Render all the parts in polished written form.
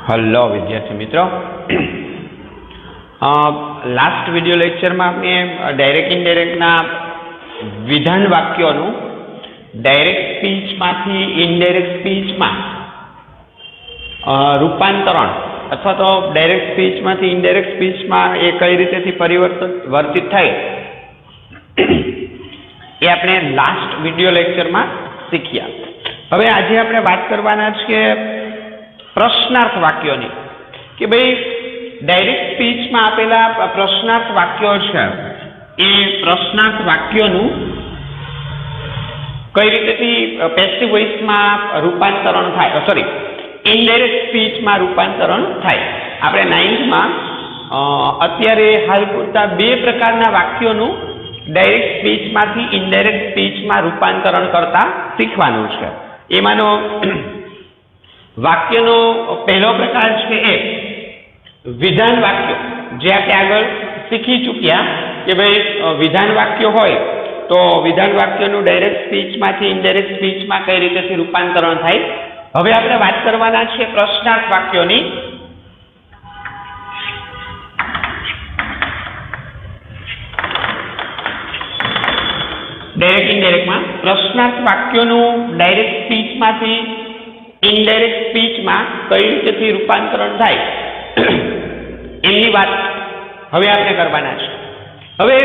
Hello विद्यार्थी मित्रों, last video lecture में आपने डायरेक्ट इनडायरेक्ट ना विधान वाक्यों डायरेक्ट स्पीच में इनडायरेक्ट स्पीच में रूपांतरण अथवा तो डायरेक्ट स्पीच में इनडायरेक्ट स्पीच में ये कई रीते परिवर्तित थाय ये आपने लास्ट विडियो लेक्चर में शीख्या। हवे आज आपणे बात करवाना छे प्रश्नार्थ वाक्यों कि भाई डायरेक्ट स्पीच में आपेला प्रश्नार्थ वाक्यों है ए प्रश्नार्थ वाक्यों कई रीते पेसिव वॉइस में रूपांतरण थाय, सॉरी इनडायरेक्ट स्पीच में रूपांतरण थाय। आपणे 9th में अत्यारे हाल पूरता बे प्रकारना वाक्यों डायरेक्ट स्पीच में इनडायरेक्ट स्पीच में रूपांतरण करता शीखवानुं छे। एमानो वाक्यनो पहलो प्रकार है ए विधान वाक्य, जे आपणे आगळ शीखी चूक्या कि भाई विधान वाक्य होय तो विधान वाक्यनुं डायरेक्ट स्पीच मांथी इनडायरेक्ट स्पीच में कई रीतेथी रूपांतरण थाय। हवे आपणे वात करवाना छे प्रश्नार्थ वाक्योनी। डायरेक्ट इनडायरेक्ट में प्रश्नार्थ वाक्योनुं डायरेक्ट स्पीच मांथी इनडायरेक्ट स्पीच में कई रीते रूपांतरण थाय एमनी बात हवे आपणे करवाना छे। हवे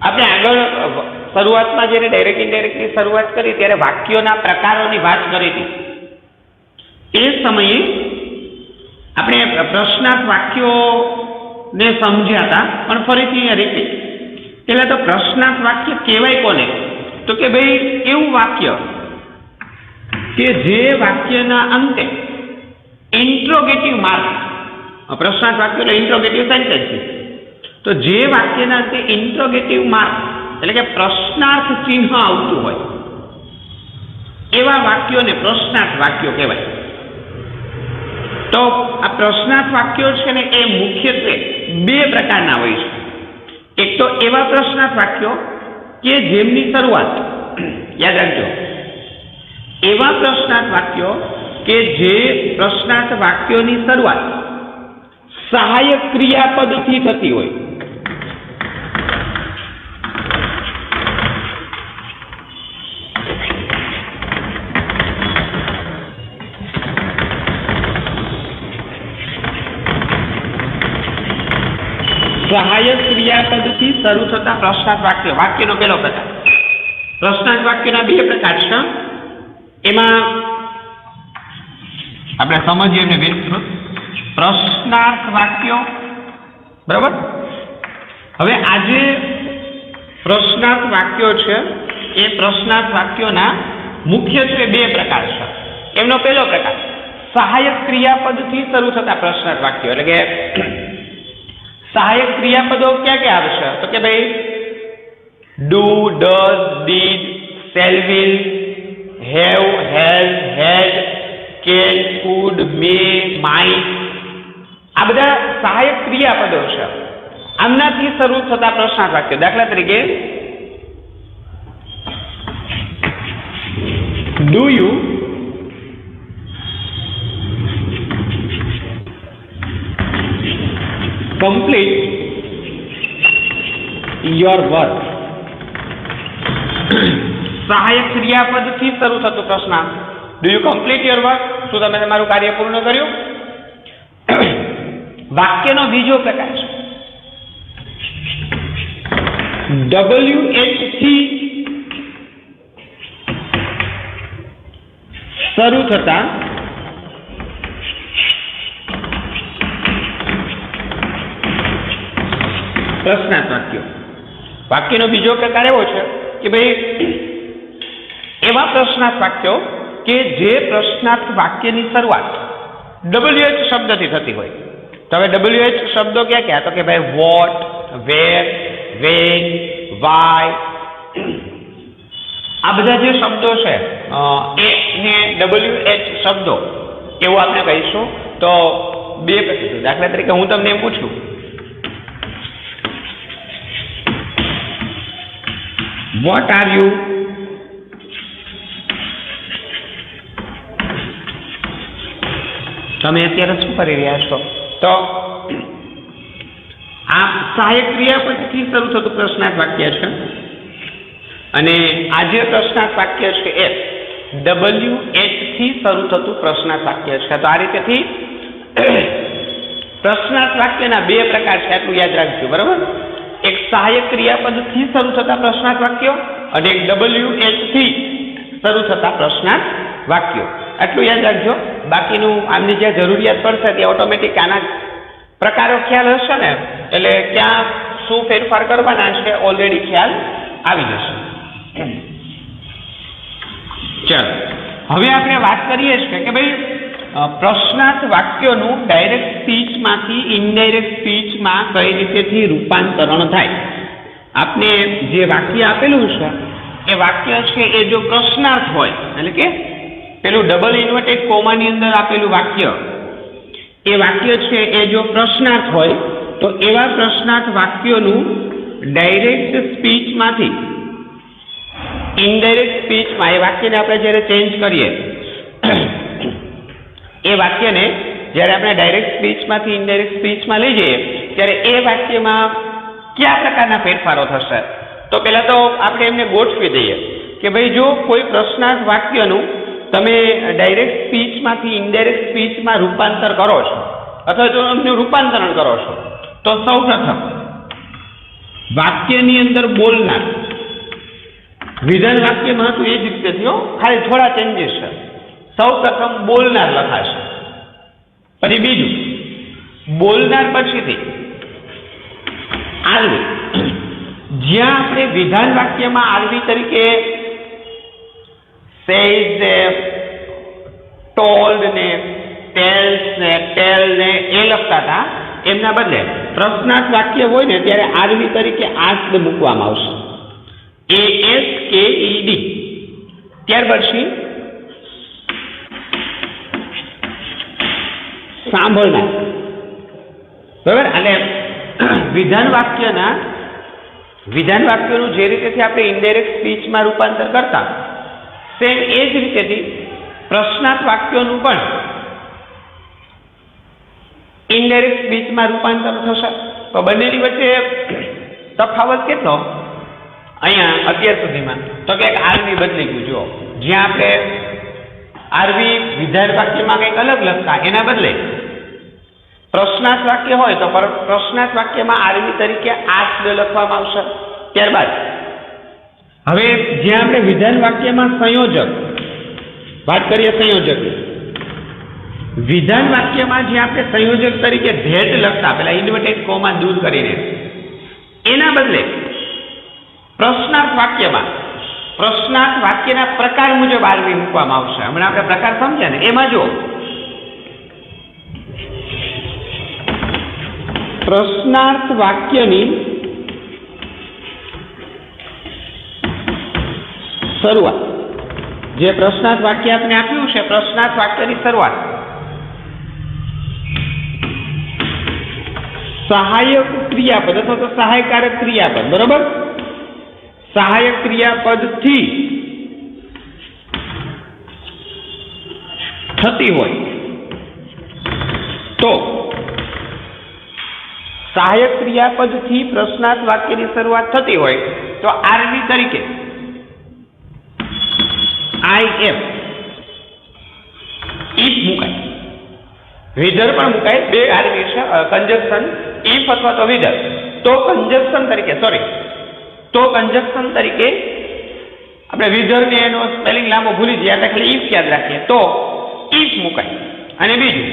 आपणे आगळ शुरुआत में ज्यारे डायरेक्ट इनडायरेक्ट की शुरुआत करी त्यारे वाक्योना प्रकारोनी वात करी हती। ए समये आपणे प्रश्नार्थ वाक्यो ने समझ्या था, पण फरीथी रिपीट। पहला तो प्रश्नार्थ वाक्य कहेवाय कोने तो कि भाई एवं वाक्य कि जे वाक्यना अंते इंट्रोगेटिव मार्क, प्रश्नार्थ वाक्य એટલે इंट्रोगेटिव सेंटेन्स, तो जे वाक्यना अंते इंट्रोगेटिव मार्क એટલે કે પ્રશ્નાર્થ ચિહ્ન આવતું હોય એવા વાક્યોને પ્રશ્નાર્થ વાક્યો કહેવાય। તો આ પ્રશ્નાર્થ વાક્યો છે ને એ મુખ્યત્વે બે પ્રકારના હોય છે। એક તો એવા પ્રશ્નાર્થ વાક્યો કે જેમની શરૂઆત, યાદ રાખજો, એવા પ્રશ્નાર્થ વાક્યો કે જે પ્રશ્નાર્થ વાક્યોની શરૂઆત સહાયક ક્રિયાપદથી થતી હોય। सहायक क्रियापदथी शरू थता प्रश्नार्थ वाक्य, वाक्यनो पहलो प्रकार। प्रश्नार्थ वाक्यना बे प्रकार छे, एमां आपणे समजीए ने विस्तृत प्रश्नार्थ वाक्यो, बराबर। हवे आजे प्रश्नार्थ वाक्यो छे ए प्रश्नार्थ वाक्योना मुख्यत्वे बे प्रकार छे। एमनो पहलो प्रकार सहायक क्रियापदथी शरू थता प्रश्नार्थ वाक्यो, એટલે કે सहायक क्रियापदों क्या क्या आवश्य तो कि भाई do, does, did, shall, will, have, has, had, can, could, may, might, आ बधा सहायक क्रियापदों छे। आमनाथी शरू थता प्रश्नार्थ वाक्य, दाखला तरीके do you complete your work। सहायक क्रियापद थी शुरू थतो प्रश्नार्थ, do you complete your work, શું તમે તમારું કાર્ય પૂર્ણ કર્યું। વાક્યનો બીજો પ્રકાર છે WH થી શરૂ થતા प्रश्नार्थ वाक्यो। वाक्यनो बीजो प्रकार एवो छे कि भाई एवा प्रश्नार्थ वाक्यो के जे प्रश्नार्थ वाक्यनी शरूआत WH शब्दथी थती होय। तो हवे WH शब्दों क्या क्या तो कि भाई वॉट, वेर, वेन, वाय, आ बधा जे शब्दों छे एने WH शब्दों एवुं आपणे कहीशुं। तो बे प्रकार, दाखला तरीके हूँ तमने एम पूछूं What are you? તમે અત્યારે શું કરી રહ્યા છો? તો આ સહાયક ક્રિયાપદથી શરૂ થતું પ્રશ્નાર્થ વાક્ય છે અને આ જે પ્રશ્નાર્થ વાક્ય છે એ WH થી શરૂ થતું પ્રશ્નાર્થ વાક્ય છે. તો આ રીતેથી પ્રશ્નાર્થ વાક્યના બે પ્રકાર છે, આટલું યાદ રાખજો, બરાબર? એક સહાયક ક્રિયાપદથી શરૂ થતા પ્રશ્નાર્થ વાક્યો અને એક WH થી શરૂ થતા પ્રશ્નાર્થ વાક્યો, આટલું યાદ રાખજો. બાકીનું આમની જે જરૂરિયાત પડશે તે ઓટોમેટિક આના પ્રકારો ખ્યાલ હશે ને, એટલે ક્યાં શું ફેરફાર કરવાના છે ઓલરેડી ખ્યાલ આવી જશે. ચાલો હવે આપણે વાત કરીએ છીએ કે ભાઈ પ્રશ્નાર્થ વાક્યોનું ડાયરેક્ટ સ્પીચમાંથી ઇનડાયરેક્ટ સ્પીચમાં કઈ રીતેથી રૂપાંતરણ થાય. આપને જે વાક્ય આપેલું છે એ વાક્ય છે એ જો પ્રશ્નાર્થ હોય, એટલે કે પેલું ડબલ ઇન્વર્ટેડ કોમાની અંદર આપેલું વાક્ય, એ વાક્ય છે એ જો પ્રશ્નાર્થ હોય તો એવા પ્રશ્નાર્થ વાક્યોનું ડાયરેક્ટ સ્પીચમાંથી ઇનડાયરેક્ટ સ્પીચમાં એ વાક્યને આપણે જ્યારે ચેન્જ કરીએ, એ વાક્યને જ્યારે આપણે ડાયરેક્ટ સ્પીચમાંથી ઇનડાયરેક્ટ સ્પીચમાં લઈ જઈએ ત્યારે એ વાક્યમાં કયા પ્રકારના ફેરફારો થશે? તો પહેલા તો આપણે એમને ગોઠવી દઈએ કે ભાઈ જો કોઈ પ્રશ્નાર્થ વાક્યનું તમે ડાયરેક્ટ સ્પીચમાંથી ઇનડાયરેક્ટ સ્પીચમાં રૂપાંતર કરો છો અથવા તો એમનું રૂપાંતરણ કરો છો, તો સૌપ્રથમ વાક્યની અંદર બોલનાર, વિધાન વાક્યમાં હતું એ જ રીતે થયો, ખાલી થોડા ચેન્જીસ છે. સૌપ્રથમ બોલનાર લખાશે, પછી બીજું બોલનાર પછીથી આરવી. જ્યાં આપણે વિધાન વાક્યમાં આરવી તરીકે સેઝ ને, ટોલ્ડ ને, ટેલ્સ ને, ટેલ ને એ લખતા હતા, એમના બદલે પ્રશ્નાર્થ વાક્ય હોય ને ત્યારે આરવી તરીકે આસ્ક્ડ મૂકવામાં આવશે, ASKED. ત્યાર પછી સાંભળનાર, બરાબર? એટલે વિધાન વાક્યનું જે રીતેથી આપણે ઇનડાયરેક્ટ સ્પીચમાં રૂપાંતર કરતા, સેમ એ જ રીતેથી પ્રશ્નાર્થ વાક્યોનું પણ ઇનડાયરેક્ટ સ્પીચમાં રૂપાંતર થશે. તો બંનેની વચ્ચે તફાવત કેટલો અહીંયા અત્યાર સુધીમાં? તો કે આરવી બદલી ગયું. જો જ્યાં આપણે આરવી વિધાન વાક્યમાં કંઈક અલગ લખતા, એના બદલે પ્રશ્નાર્થ વાક્ય હોય તો પ્રશ્નાર્થ વાક્યમાં આરવી તરીકે આસ્ક્ડ લખવામાં આવશે. ત્યારબાદ હવે જ્યાં આપણે વિધાન વાક્યમાં સંયોજક વાત કરીએ, સંયોજક વિધાન વાક્યમાં જે આપણે સંયોજક તરીકે ધેટ લખતા, પેલા ઇન્વર્ટેડ કોમા દૂર કરીને, એના બદલે પ્રશ્નાર્થ વાક્યના પ્રકાર મુજબ આરવી મૂકવામાં આવશે. હમણાં આપણે પ્રકાર સમજ્યા ને, એમાં જો પ્રશ્નાર્થ વાક્યની શરૂઆત, જે પ્રશ્નાર્થ વાક્ય આપણે આપ્યું છે, પ્રશ્નાર્થ વાક્યની શરૂઆત સહાયક ક્રિયાપદ અથવા તો સહાયકારક ક્રિયાપદ, બરોબર? સહાયક ક્રિયાપદથી થતી હોય તો સહાયક ક્રિયાપદથી પ્રશ્નાર્થ વાક્યની શરૂઆત થતી હોય તો આરવી તરીકે IF ઇફ મુકાય, વિધર પણ મુકાય, બે આરવી છે, કંજક્શન ઇફ અથવા તો વિધર. તો કંજક્શન તરીકે આપણે વિધર ને એનો સ્પેલિંગ લાંબો ભૂલી જઈએ, એટલે ખાલી ઇફ યાદ રાખીએ, તો ઇફ મુકાય. અને બીજું,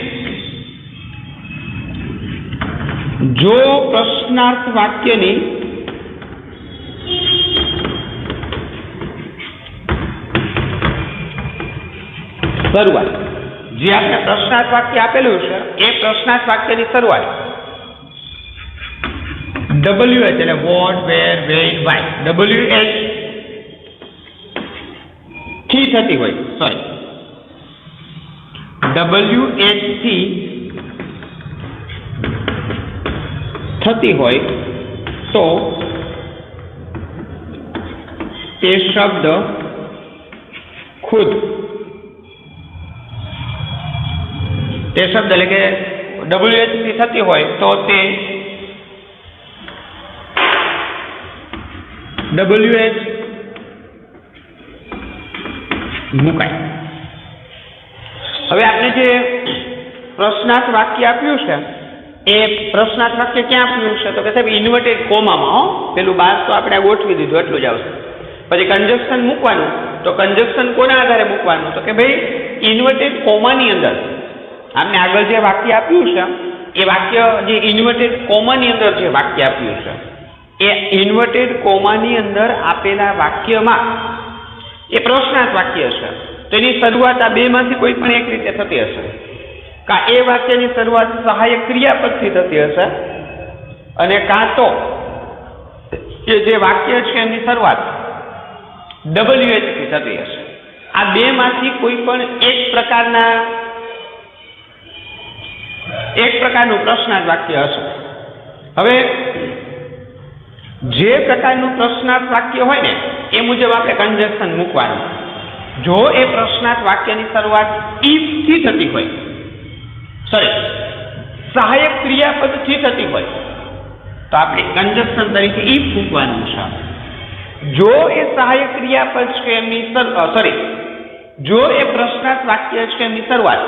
જો પ્રશ્નાર્થ વાક્યની શરૂઆત, જે આપણે પ્રશ્નાર્થ વાક્ય આપેલું છે એ પ્રશ્નાર્થ વાક્યની શરૂઆત WH એટલે વોટ, વેર, વેન, વાય, WH થી થતી હોય, WH થી થતી હોય તો તે શબ્દ ખુદ તે શબ્દ એટલે કે WH થી થતી હોય તો તે WH મુકાય. હવે આપણે જે પ્રશ્નાર્થ વાક્ય આપ્યું છે એ પ્રશ્નાર્થ વાક્ય ક્યાં આપ્યું છે તો કે સાહેબ ઇન્વર્ટેડ કોમામાં. પેલું 12 તો આપણે ગોઠવી દીધું, એટલું જ આવશે. પછી કન્જક્શન મૂકવાનું, તો કન્જક્શન કોના આધારે મૂકવાનું તો કે ભાઈ ઇન્વર્ટેડ કોમાની અંદર આપણે આગળ જે વાક્ય આપ્યું છે એ વાક્ય જે ઇન્વર્ટેડ કોમાની અંદર જે વાક્ય આપ્યું છે એ ઇન્વર્ટેડ કોમાની અંદર આપેલા વાક્યમાં એ પ્રશ્નાર્થ વાક્ય છે. તેની શરૂઆત આ બેમાંથી કોઈ પણ એક રીતે થતી હશે. કાં એ વાક્યની શરૂઆત સહાયક ક્રિયાપદથી થતી હશે અને કાં તો એ જે વાક્ય છે એની શરૂઆત WH થી થતી હશે. આ બેમાંથી કોઈ પણ એક પ્રકારનું પ્રશ્નાર્થ વાક્ય હશે. હવે જે પ્રકારનું પ્રશ્નાર્થ વાક્ય હોય ને એ મુજબ આપણે કન્જક્શન મૂકવાનું. જો એ પ્રશ્નાર્થ વાક્યની શરૂઆત ઇફ થી થતી હોય, સહાયક ક્રિયાપદથી થતી હોય તો આપણે કન્જક્શન તરીકે ઇફ મૂકવાનું છે. જો એ સહાયક ક્રિયાપદ છે એમની જો એ પ્રશ્નાર્થ વાક્ય છે એમની શરૂઆત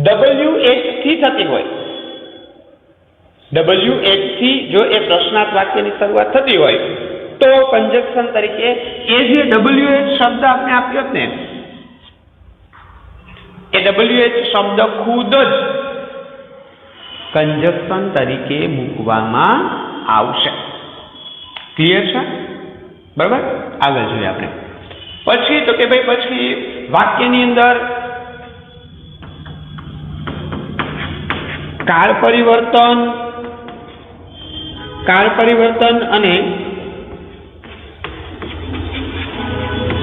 WH થી થતી હોય, WH થી જો એ પ્રશ્નાર્થ વાક્યની શરૂઆત થતી હોય તો કન્જક્શન તરીકે એ જે WH શબ્દ આપણે આપ્યો ને એ WH શબ્દ ખુદ જ કન્જક્શન તરીકે મૂકવામાં આવશે. ક્લિયર છે? બરાબર. આગળ જોઈએ આપણે. પછી તો કે ભાઈ પછી વાક્યની અંદર કાળ પરિવર્તન અને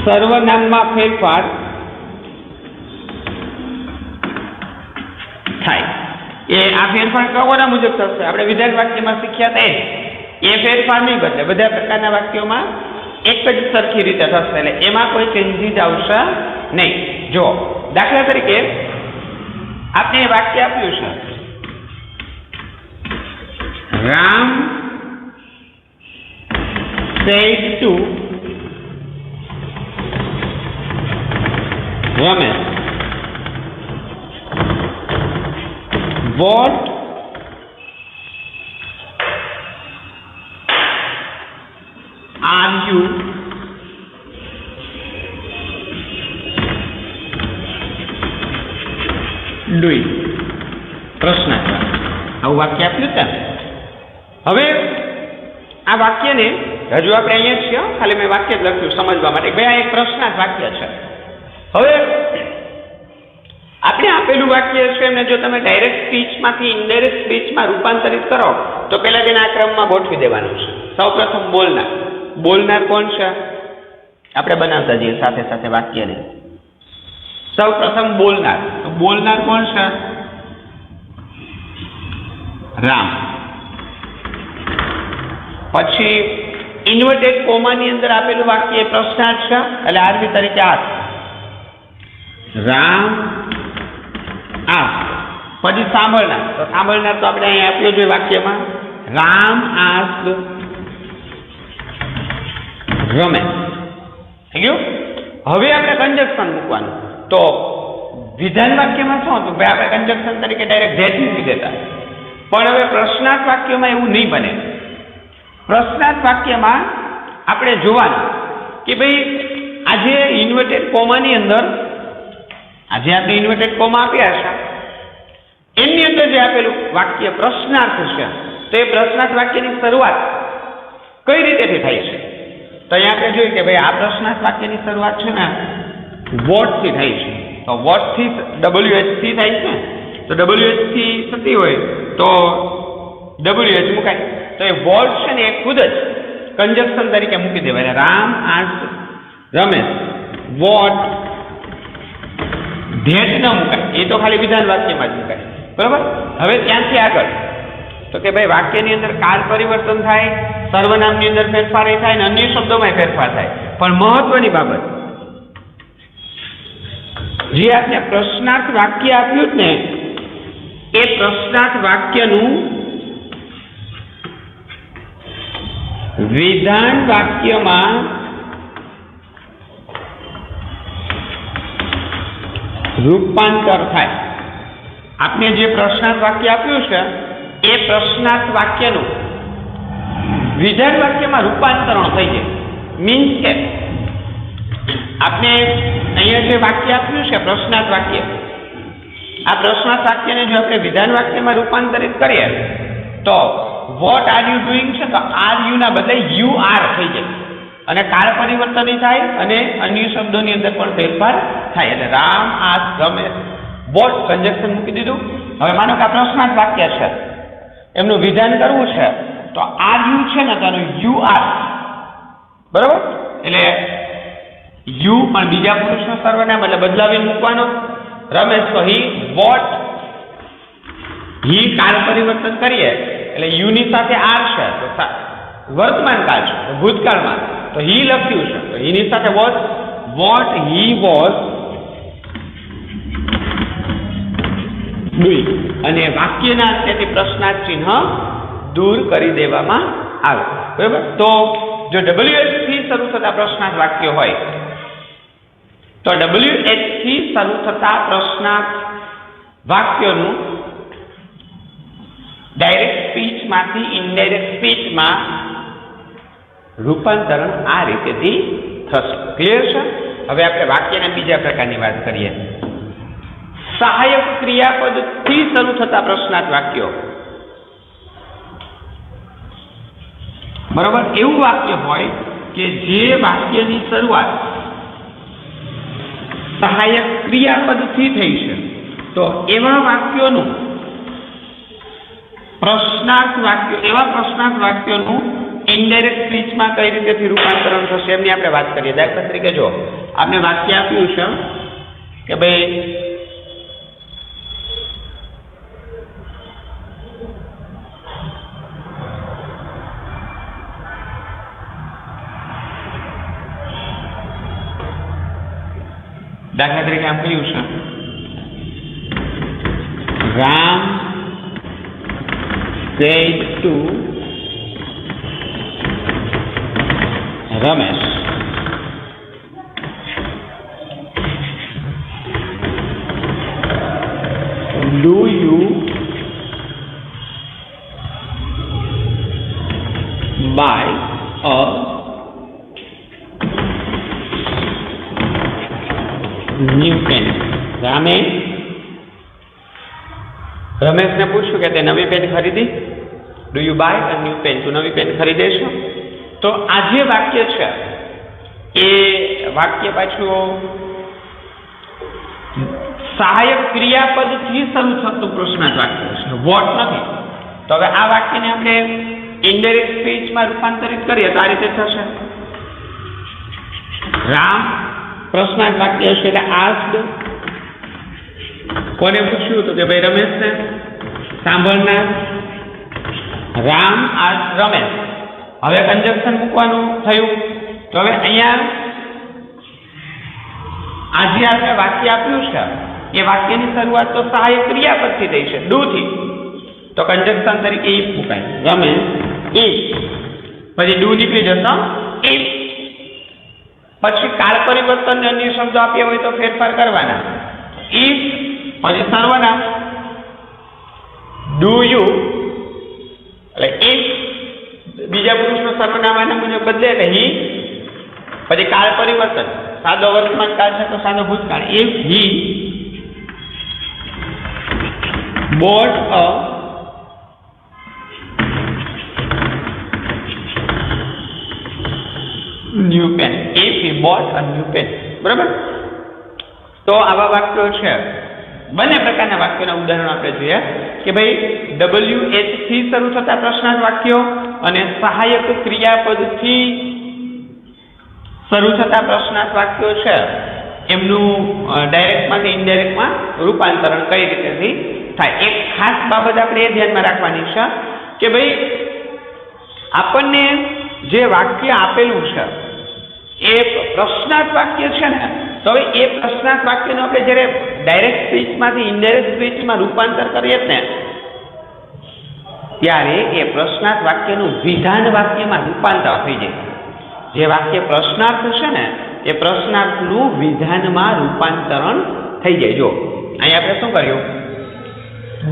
સર્વનામમાં ફેરફાર થાય. એ આ ફેરફાર કોના મુજબ થશે? આપણે વિધાન વાક્યમાં શીખ્યા હતા એ ફેરફાર નહીં બદલે. બધા પ્રકારના વાક્યોમાં એક જ સરખી રીતે થશે, એટલે એમાં કોઈ ચેન્જીસ આવશે નહીં. જો દાખલા તરીકે આપણે વાક્ય આપ્યું છે Ram said to Ramesh, what are you doing? પ્રશ્નાર્થ. આવું વાક્ય આપ્યું છે. હવે આ વાક્યને હજુ આપણે અહીંયા છીએ, ખાલી મેં વાક્ય જ લખ્યું સમજવા માટે. ભાઈ આ એક પ્રશ્નાર્થ વાક્ય છે. હવે આપણે આપેલું વાક્ય છે એમને જો તમે ડાયરેક્ટ સ્પીચમાંથી ઇનડાયરેક્ટ સ્પીચમાં રૂપાંતરિત કરો તો પહેલા તેને આ ક્રમમાં ગોઠવી દેવાનું છે. સૌપ્રથમ બોલનાર કોણ છે? આપણે બનાવતા જઈએ સાથે સાથે વાક્યને. સૌપ્રથમ બોલનાર કોણ છે? રામ. પછી ઇન્વર્ટેડ કોમાની અંદર આપેલું વાક્ય પ્રશ્નાર્થ છે એટલે આરબી તરીકે રામ આસ્ક. પછી સાંભળનાર તો આપણે અહીંયા આપ્યો જોઈએ વાક્યમાં રામ આસ્ક રમેશ. થઈ ગયું. હવે આપણે કન્જક્શન મૂકવાનું. તો વિધાન વાક્યમાં શું હતું? ભાઈ આપણે કન્જક્શન તરીકે ડાયરેક્ટ ધેટ મૂકી દેતા, પણ હવે પ્રશ્નાર્થ વાક્યમાં એવું નહીં બને. પ્રશ્નાર્થ વાક્યમાં આપણે જોવાનું કે ભાઈ આજે ઇન્વર્ટેડ કોમાની અંદર આજે આપણે ઇન્વર્ટેડ કોમા આપ્યા છે એમની અંદર જે આપેલું વાક્ય પ્રશ્નાર્થ છે તો એ પ્રશ્નાર્થ વાક્યની શરૂઆત કઈ રીતેથી થાય છે? તો અહીંયા આપણે જોયું કે ભાઈ આ પ્રશ્નાર્થ વાક્યની શરૂઆત છે ને વોટ થી થાય છે. તો વોટ થી WH થી થાય છે. તો WH થી થતી હોય તો WH મુકાય. તો એ વોટ છે ને એ ખુદ જ કન્જક્શન તરીકે મૂકી દેવાય. Ram ask Ramesh what that ન મુકાય. એ તો ખાલી વિધાન વાક્યમાં જ મુકાય. બરાબર. હવે ત્યાંથી આગળ તો કે ભાઈ વાક્યની અંદર કાળ પરિવર્તન થાય, સર્વનામની અંદર ફેરફાર થાય અને અન્ય શબ્દોમાં ફેરફાર થાય. પણ મહત્વની બાબત જે આપણે પ્રશ્નાર્થ વાક્ય આપ્યું ને એ પ્રશ્નાર્થ વાક્યનું વિધાન વાક્યમાં રૂપાંતર થાય. આપણે જે પ્રશ્નાર્થ વાક્ય આપ્યું છે એ પ્રશ્નાર્થ વાક્યનું વિધાન વાક્યમાં રૂપાંતરણ થઈ જાય. મીન્સ કે આપણે અહીંયા જે વાક્ય આપ્યું છે પ્રશ્નાર્થ વાક્ય, આ પ્રશ્નાર્થ વાક્યને જો આપણે વિધાન વાક્યમાં રૂપાંતરિત કરીએ તો વોટ આર યુ ડુઈંગ છે તો આર યુ ના બદલે યુ આર થઈ જાય અને કાળ પરિવર્તન થાય અને અન્ય શબ્દોની અંદર પણ ફેરફાર થાય. એટલે રામ આસ રમેશ વોટ કન્જક્શન મૂકી દીધું. હવે માનો કે આ પ્રશ્નાર્થ વાક્ય છે, એમનું વિધાન કરવું છે તો આર યુ છે ને તો યુ આર, બરોબર. એટલે યુ પણ બીજા પુરુષનો સર્વનામ એટલે બદલાવી મૂકવાનો. રમેશ તો હી વોટ, હી કાળ પરિવર્તન કરીએ એટલે યુ ની સાથે આર છે તો વર્તમાન કાળ છે, ભૂતકાળમાં તો હી લખ્યું છે તો હી ની સાથે વોટ હી વોઝ ડુઈંગ અને વાક્યના અંતેથી પ્રશ્નાર્થ ચિહ્ન દૂર કરી દેવામાં આવે. બરાબર. તો જો WH થી શરૂ થતા પ્રશ્નાર્થ વાક્ય હોય તો WH થી શરૂ થતા પ્રશ્નાર્થ વાક્યનું ડાયરેક્ટ સ્પીચમાંથી ઇનડાયરેક્ટ સ્પીચમાં રૂપાંતરણ આ રીતેથી થશે. ક્લિયર છે? હવે આપણે વાક્યના બીજા પ્રકારની વાત કરીએ. સહાયક ક્રિયાપદથી શરૂ થતા પ્રશ્નાર્થ વાક્યો. બરોબર. એવું વાક્ય હોય કે જે વાક્યની શરૂઆત સહાયક ક્રિયાપદથી થઈ છે તો એવા વાક્યોનું પ્રશ્નાર્થ વાક્યોનું ઇનડાયરેક્ટ સ્પીચમાં કઈ રીતેથી રૂપાંતરણ થશે એમની આપણે વાત કરીએ. દાખલા તરીકે જો આપણે વાક્ય આપ્યું છે કે ભાઈ દાખલા તરીકે આમ કહ્યું છે Ram said to Ramesh, do you buy a new pen? રમેશને પૂછ્યું કે તે નવી પેન ખરીદી. Do you buy a new pen? તું નવી પેન ખરીદે છો? તો આ જે વાક્ય છે એ વાક્ય પાછું સહાયક ક્રિયાપદથી શરૂ થતું પ્રશ્નાર્થ વાક્ય છે, વોટ નથી. તો હવે આ વાક્યને આપણે ઇનડાયરેક્ટ સ્પીચમાં રૂપાંતરિત કરીએ તો આ રીતે થશે. રામ પ્રશ્નાર્થ વાક્ય છે એટલે આસ્ક્ડ. કોને પૂછ્યું તો કે ભાઈ રમેશને. સાંભળનાર રામ આસ્ક્ડ રમેશ. હવે કન્જક્શન મૂકવાનું થયું. તો હવે અહીંયા આજે આપણે વાક્ય આપ્યું છે એ વાક્યની શરૂઆત તો સહાયક ક્રિયાપદથી થઈ છે, ડુ થી. તો કન્જક્શન તરીકે ઇફ મુકાય. રમેશ ઇફ, પછી ડુ નીકળી જતો ઇફ. પછી કાળ પરિવર્તન અન્ય શબ્દો આપ્યા હોય તો ફેરફાર કરવાના. ઇફ પછી સર્વનામ ડુ યુ એટલે ઇફ બીજા પુરુષનો સર્વનામ આના મુજબ બદલે એટલે હી. પછી કાળ પરિવર્તન સાદો વર્તમાન કાળ છે તો સાદો ભૂતકાળ. If he bought a new pen. If he bought a new pen. બરાબર. તો આવા વાક્યો છે. બંને પ્રકારના વાક્યોના ઉદાહરણો આપણે જોઈએ કે ભાઈ WH થી શરૂ થતા પ્રશ્નાર્થ વાક્યો અને સહાયક ક્રિયાપદથી શરૂ થતા પ્રશ્નાર્થ વાક્યો છે એમનું ડાયરેક્ટમાંથી ઇનડાયરેક્ટમાં રૂપાંતરણ કઈ રીતેથી થાય. એક ખાસ બાબત આપણે એ ધ્યાનમાં રાખવાની છે કે ભાઈ આપણને જે વાક્ય આપેલું છે એ પ્રશ્નાર્થ વાક્ય છે ને તો હવે એ પ્રશ્નાર્થ વાક્યનું આપણે જ્યારે ડાયરેક્ટ સ્પીચમાંથી ઇનડાયરેક્ટ સ્પીચમાં રૂપાંતર કરીએ ને ત્યારે એ પ્રશ્નાર્થ વાક્યનું વિધાન વાક્યમાં રૂપાંતર થઈ જાય. જે વાક્ય પ્રશ્નાર્થ છે ને એ પ્રશ્નાર્થનું વિધાનમાં રૂપાંતરણ થઈ જાય. જો અહીં આપણે શું કર્યું,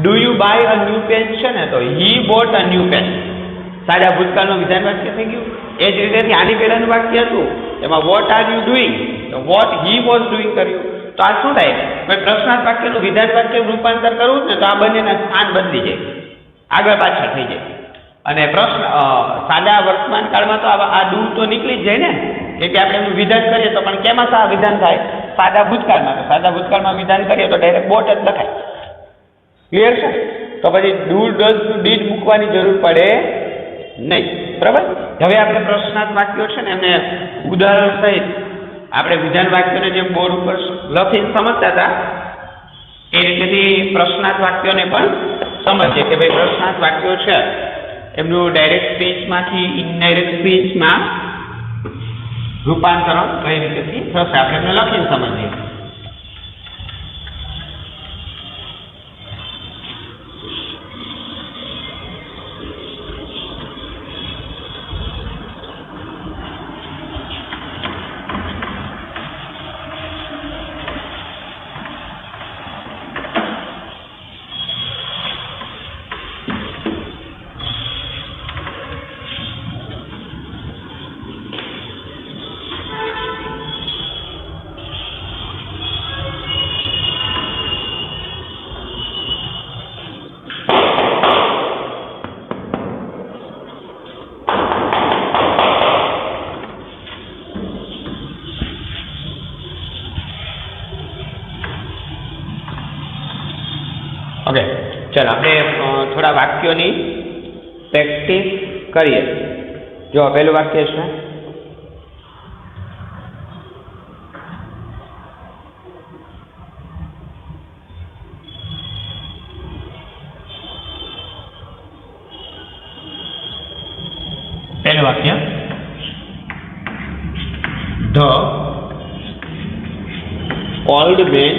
do you buy a new pen છે ને તો he bought a new pen સાદા ભૂતકાળનું વિધાન વાક્ય થઈ ગયું. એ જ રીતે આની પહેલાનું વાક્ય હતું એમાં વોટ આર યુ ડુઈંગ તો વોટ હી વોઝ ડુઈંગ કર્યું. તો આ શું થાય, ભાઈ પ્રશ્નાર્થ વાક્યનું વિધાન વાક્ય રૂપાંતર કરવું ને તો આ બંનેના સ્થાન બદલી જાય, આગળ પાછળ થઈ જાય. અને પ્રશ્ન સાદા વર્તમાન કાળમાં તો આ ડુ તો નીકળી જ જાય ને, કે આપણે એનું વિધાન કરીએ તો પણ કેમાં સા વિધાન થાય, સાદા ભૂતકાળમાં. તો સાદા ભૂતકાળમાં વિધાન કરીએ તો ડાયરેક્ટ બોટ જ લખાય. ક્લિયર છે? તો પછી ડુ ડઝ ડીડ મૂકવાની જરૂર પડે નહીં. બરાબર. હવે આપણે પ્રશ્નાર્થ વાક્યો છે ને એમને ઉદાહરણ સહિત આપણે વિધાન વાક્યોને જેમ બોર્ડ ઉપર લખીને સમજતા હતા એ રીતેથી પ્રશ્નાર્થ વાક્યોને પણ સમજીએ કે ભાઈ પ્રશ્નાર્થ વાક્યો છે એમનું ડાયરેક્ટ સ્પીચમાંથી ઇનડાયરેક્ટ સ્પીચમાં રૂપાંતરણ કઈ રીતેથી થશે આપણે એમને લખીને સમજીએ. ઓકે, ચાલો આપણે થોડા વાક્યોની પ્રેક્ટિસ કરીએ. જો પહેલું વાક્ય છે The old man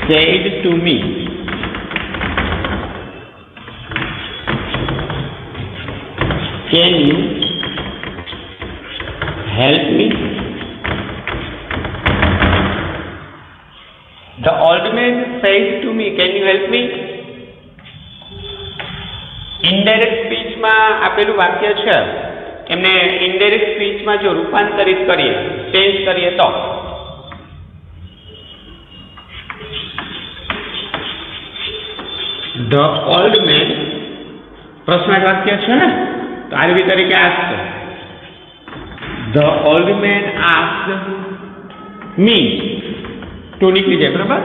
said to me, can you help me? The old man said to me, can you help me? Indirect સ્પીચમાં આપેલું વાક્ય છે એમને ઇનડાયરેક્ટ સ્પીચમાં જો રૂપાંતરિત કરીએ, ચેન્જ કરીએ તો ધ ઓલ્ડ મેન પ્રશ્નાર્થ વાક્ય છે ને તો આરવી તરીકે asked. The old man asked me to નીકળી જાય. બરાબર.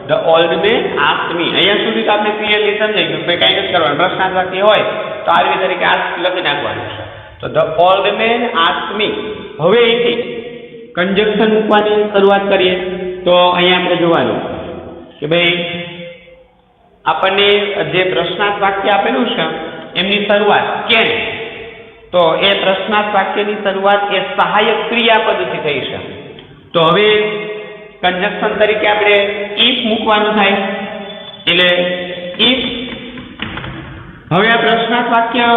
ધ ઓલ્ડ મેન આસ્ક્ડ મી. અહીંયા સુધી તો આપણે ક્લિયરલી સમજાઈ ગયું કે કંઈ નથી કરવાનું. પ્રશ્નાર્થ વાક્ય હોય તો આરવી તરીકે આસ્ક લખી નાખવાનું છે. તો ધ ઓલ્ડ મેન આસ્ક્ડ મી. હવે અહીંથી કન્જક્શન મૂકવાની શરૂઆત કરીએ તો અહીંયા આપણે જોવાનું કે ભાઈ આપણને જે પ્રશ્નાર્થ વાક્ય આપેલું છે એમની શરૂઆત કેમ, તો એ પ્રશ્નાર્થ વાક્યની શરૂઆત એ સહાયક ક્રિયાપદથી થઈ છે. તો હવે કન્જક્શન તરીકે આપણે ઇફ મૂકવાનું થાય. એટલે ઇફ હવે આ પ્રશ્નાર્થ વાક્ય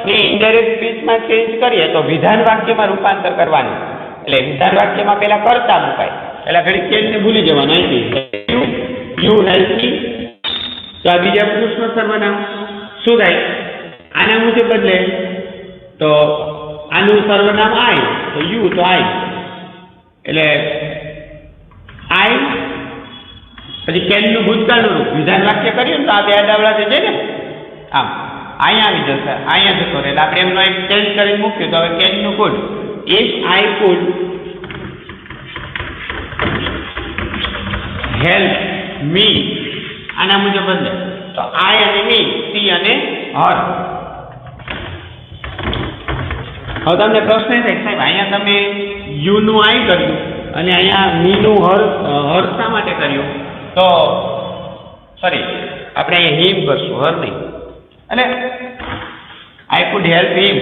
ને ઇનડાયરેક્ટ સ્પીચમાં ચેન્જ કરીએ તો વિધાન વાક્યમાં રૂપાંતર કરવાનું. એટલે વિધાન વાક્યમાં પહેલા કર્તા મુકાય, પહેલા ઘડી કેનને ભૂલી જવાનું. અહીંથી યુ હેલ્પ મી તો આ બીજા પુરુષનું સર્વનામ શું થાય, આના મુજબ બદલે તો આનું સર્વનામ આઈ તો યુ તો આઈ. એટલે આઈ પછી કેનનું ભૂતકાળનું રૂપ વિધાન વાક્ય કર્યું તો આ બે આડાવડા થઈ જાય ને. આમ અહીંયા આવી જશે, અહીંયા જતો રહે. એટલે આપણે એમનો એક ચેન્જ કરીને મૂક્યું તો હવે કેનનું could if I could help me આના મુજબ બદલે તો આઈ અને મી, સી અને હર. હવે તમને પ્રશ્ન એ થાય સાહેબ અહીંયા તમે યુ નું આઈ કર્યું અને અહીંયા મી નું હર શા માટે કર્યું? તો સોરી આપણે અહીંયા હિમ કરશું, હર નહીં. અને આઈ could help him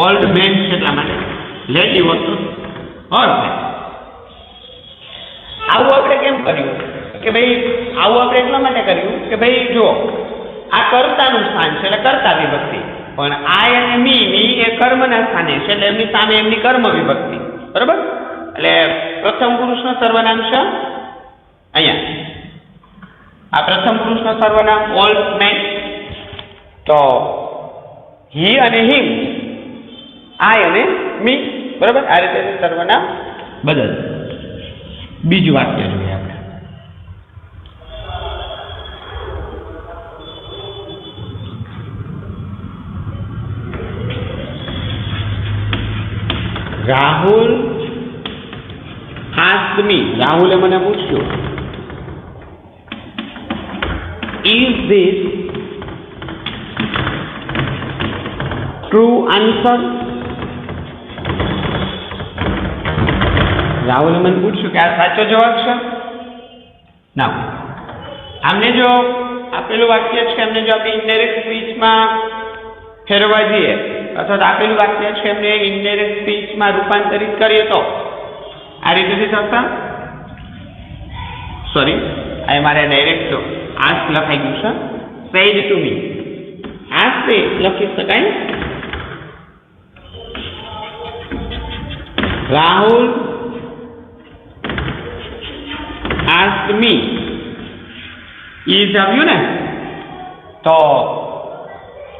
old man છે એટલા માટે. Lady was her friend. આવું આપણે કેમ કર્યું કે ભાઈ આવું આપણે એટલા માટે કર્યું કે ભાઈ જો આ કર્તાનું સ્થાન છે એટલે કર્તા વિભક્તિ, પણ આય અને મી એ કર્મના સ્થાને છે એટલે એમની સામે એમની કર્મ વિભક્તિ. બરાબર? એટલે પ્રથમ પુરુષનો સર્વનામ છે અહીંયા, આ પ્રથમ પુરુષનો સર્વનામ ઓલ મેન, તો હી અને હિમ, આય અને મી. બરાબર? આ રીતે સર્વનામ બદલ. બીજું વાક્ય જોઈએ આપણે. રાહુલ asked me, રાહુલે મને પૂછ્યું, is this true answer? રાહુલે મને પૂછ્યું કે આ સાચો જવાબ છે. ના, આમને જો આપેલું વાક્ય છે એમને જો આપણે ઇનડાયરેક્ટ સ્પીચમાં ફેરવવા જઈએ અથવા તો આપેલું વાક્ય છે એમને ઇનડાયરેક્ટ સ્પીચમાં રૂપાંતરિત કરીએ તો આ રીતેથી થશે. સોરી, આ મારે ડાયરેક્ટ આસ્ક લખાઈ ગયું છે. સેડ ટુ મી, આસ્ક લખી શકાય. રાહુલ asked me, is આવ્યું ને, તો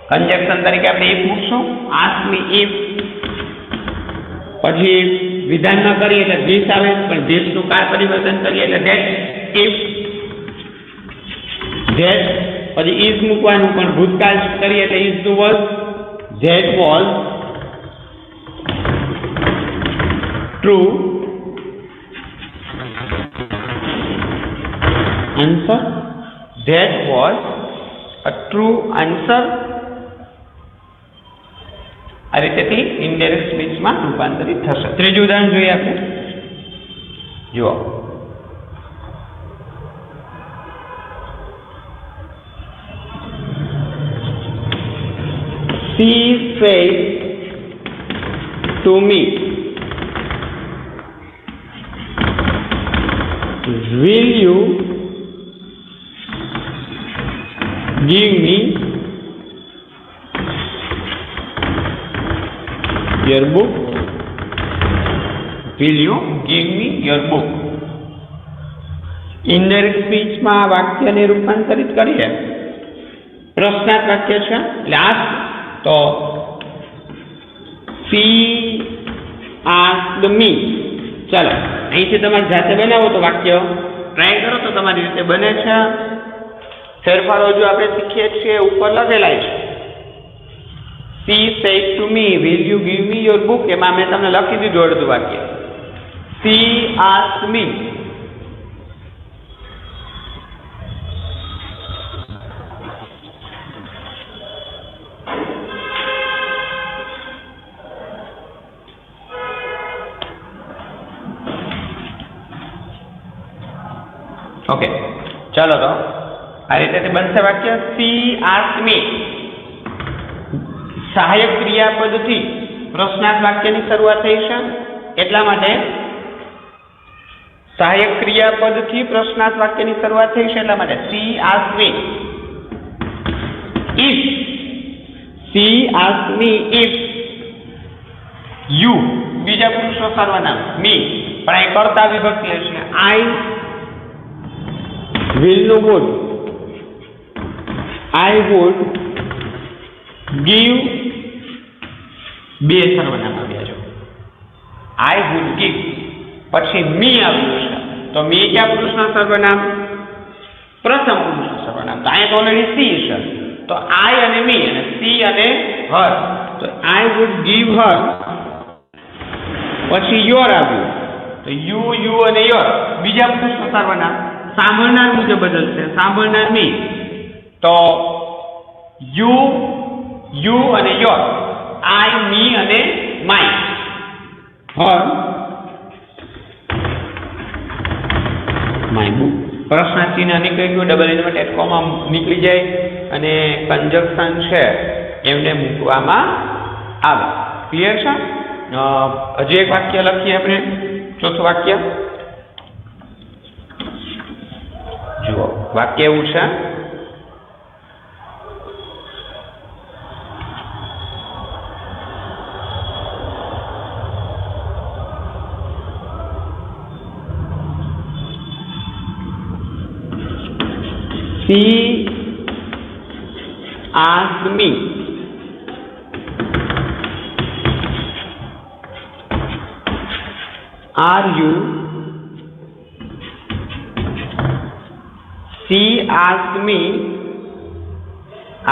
કંજક્શન તરીકે આપણે if મૂકશું. ask me if, પછી વિધાન ન કરીએ એટલે this આવે, પણ this નું કાર પરિવર્તન કરીએ એટલે that. if that, પછી is મૂકવાનું, પણ ભૂતકાળ કરીએ એટલે is નું was. that was true answer. That was a true answer. આ રીતેથી ઇનડાયરેક્ટ સ્પીચમાં રૂપાંતરિત થશે. ત્રીજું ઉદાહરણ જોઈએ આપણે. જુઓ, she said to me, will you give me your book? Will you give me your book? Indirect સ્પીચમાં વાક્યને રૂપાંતરિત કરીએ. પ્રશ્નાર્થ વાક્ય છે એટલે આસ્ક, તો she asked me. ચાલો અહીંથી તમારે જાતે બનાવો તો વાક્ય ટ્રાય કરો તો તમારી રીતે બને છે. ફેરફારો જો આપણે શીખીએ છીએ ઉપર લખેલા છે. she said to me, will you give me your book? એમાં મેં તમને લખી દીધું અડધું વાક્ય. she asked me. ઓકે, ચાલો તો આ રીતે બનશે વાક્ય. she asked me સહાયક ક્રિયાપદથી પ્રશ્નાર્થ વાક્યની શરૂઆત થઈ છે, એટલા માટે સહાયક ક્રિયાપદથી પ્રશ્નાર્થ વાક્યની શરૂઆત થઈ છે એટલા માટે she asked me if. she asked me if you, બીજા પુરુષનો સર્વનામ me, પણ અહીં કર્તા વિભક્તિ હશે. I will નું would, I would give, બે સર્વનામ આવ્યા છે. I would give, પછી me આવ્યું છે, તો me ક્યાં પુરુષના સર્વનામ? પ્રથમ પુરુષનું સર્વનામ. તો અહીંયા તો ઓલરેડી she છે, તો I અને me અને she અને her, તો I would give her. પછી your આવ્યું, તો you અને your બીજા પુરુષનું સર્વનામ. સાંભળનાર મુજબ બદલશે. સાંભળનાર me, તો you અને your, I, me અને my, her, my book. પ્રશ્નાર્થ ચિહ્ન નીકળી ગયું, ડબલ ઇન્વર્ટેડ કોમા નીકળી જાય અને કંજક્શન છે એમને મૂકવામાં આવે. ક્લિયર છે? હજી એક વાક્ય લખીએ આપણે, ચોથું વાક્ય જુઓ. વાક્ય એવું છે, She asked me are you She asked me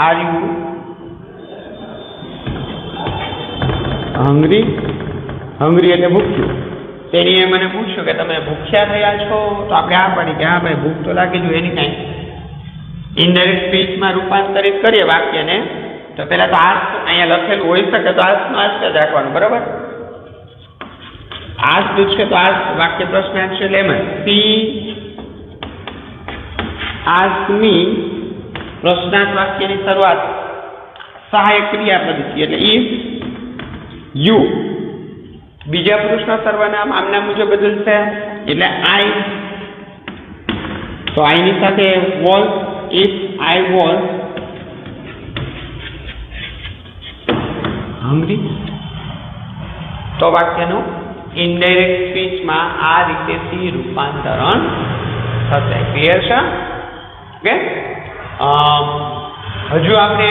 are you hungry? hungry એટલે ભૂખ્યું. તેણીએ મને પૂછ્યું કે તમે ભૂખ્યા થયા છો? તો આપણે આ પડી કે હા ભાઈ ભૂખ તો લાગી જોઈએ એની કાંઈ. ઇનડાયરેક્ટ સ્પીચમાં રૂપાંતરિત કરીએ વાક્યને તો પહેલા તો આસ અહીંયા લખેલું હોઈ શકે તો આસનું આસ જ રાખવાનું, બરાબર. આસ પૂછે તો આસ વાક્ય પ્રશ્નાર્થ છે એમ જ. સી આસ્ક મી પ્રશ્નાર્થ વાક્યની શરૂઆત સહાયક ક્રિયાપદ એટલે ઇફ યુ. બીજા પુરુષનો સર્વનામ આમના મુજબ બદલશે એટલે આઈ. તો આઈની સાથે was. If I was hungry તો વાક્યનું ઇનડાયરેક્ટ સ્પીચમાં આ રીતેથી રૂપાંતરણ થશે. ક્લિયર છે? ઓકે. હજુ આપણે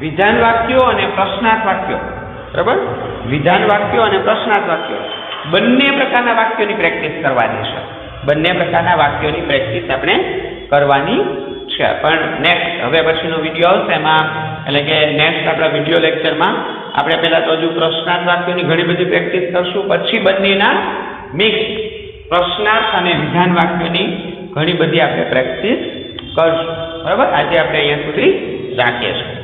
વિધાન વાક્યો અને પ્રશ્નાર્થ વાક્યો, બરાબર, વિધાન વાક્યો અને પ્રશ્નાર્થ વાક્યો બંને પ્રકારના વાક્યોની પ્રેક્ટિસ કરવાની છે. બંને પ્રકારના વાક્યોની પ્રેક્ટિસ આપણે કરવાની છે. પણ નેક્સ્ટ હવે પછીનો વિડીયો આવશે એમાં, એટલે કે નેક્સ્ટ આપણા વિડીયો લેક્ચરમાં આપણે પહેલા તો હજુ પ્રશ્નાર્થ વાક્યોની ઘણી બધી પ્રેક્ટિસ કરશું, પછી બંનેના મિક્સ પ્રશ્નાર્થ અને વિધાન વાક્યોની ઘણી બધી આપણે પ્રેક્ટિસ કરશું. બરાબર, આજે આપણે અહીંયા સુધી રાખીએ છીએ.